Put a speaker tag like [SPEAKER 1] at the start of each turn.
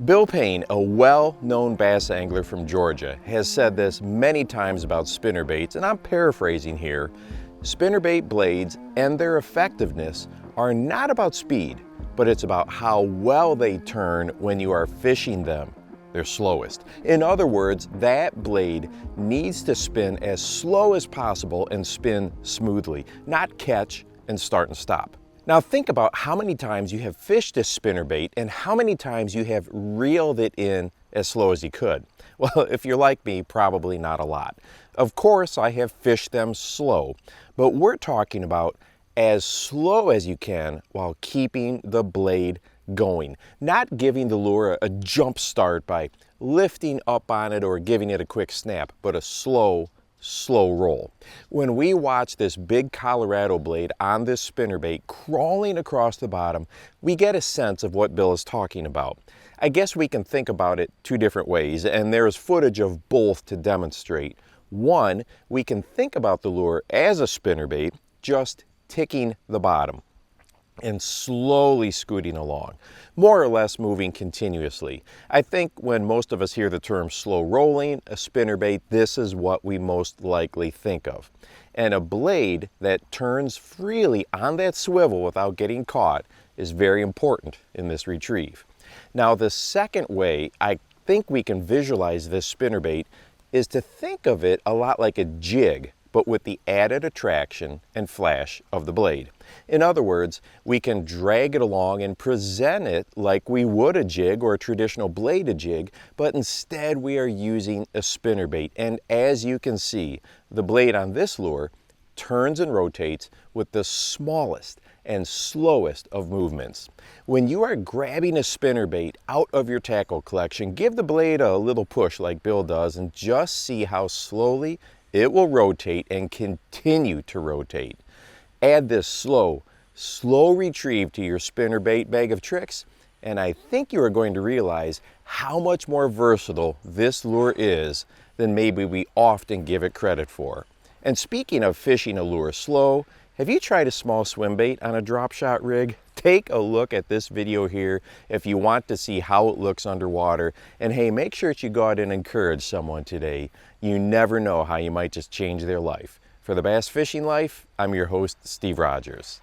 [SPEAKER 1] Bill Payne, a well-known bass angler from Georgia, has said this many times about spinnerbaits, and I'm paraphrasing here. Spinnerbait blades and their effectiveness are not about speed, but it's about how well they turn when you are fishing them. They're slowest. In other words, that blade needs to spin as slow as possible and spin smoothly, not catch and start and stop. Now think about how many times you have fished this spinnerbait and how many times you have reeled it in as slow as you could. Well, if you're like me, probably not a lot. Of course, I have fished them slow, but we're talking about as slow as you can while keeping the blade going, not giving the lure a jump start by lifting up on it or giving it a quick snap, but a slow roll. When we watch this big Colorado blade on this spinnerbait crawling across the bottom, we get a sense of what Bill is talking about. I guess we can think about it two different ways, and there's footage of both to demonstrate. One, we can think about the lure as a spinnerbait, just ticking the bottom and slowly scooting along, more or less moving continuously. I think when most of us hear the term slow rolling, a spinnerbait, this is what we most likely think of. And a blade that turns freely on that swivel without getting caught is very important in this retrieve. Now, the second way I think we can visualize this spinnerbait is to think of it a lot like a jig, but with the added attraction and flash of the blade. In other words, we can drag it along and present it like we would a jig or a traditional bladed jig, but instead we are using a spinnerbait. And as you can see, the blade on this lure turns and rotates with the smallest and slowest of movements. When you are grabbing a spinnerbait out of your tackle collection, give the blade a little push like Bill does and just see how slowly it will rotate and continue to rotate. Add this slow retrieve to your spinnerbait bag of tricks, and I think you are going to realize how much more versatile this lure is than maybe we often give it credit for. And speaking of fishing a lure slow, have you tried a small swim bait on a drop shot rig? Take a look at this video here if you want to see how it looks underwater. And hey, make sure that you go out and encourage someone today. You never know how you might just change their life. For the Bass Fishing Life, I'm your host, Steve Rogers.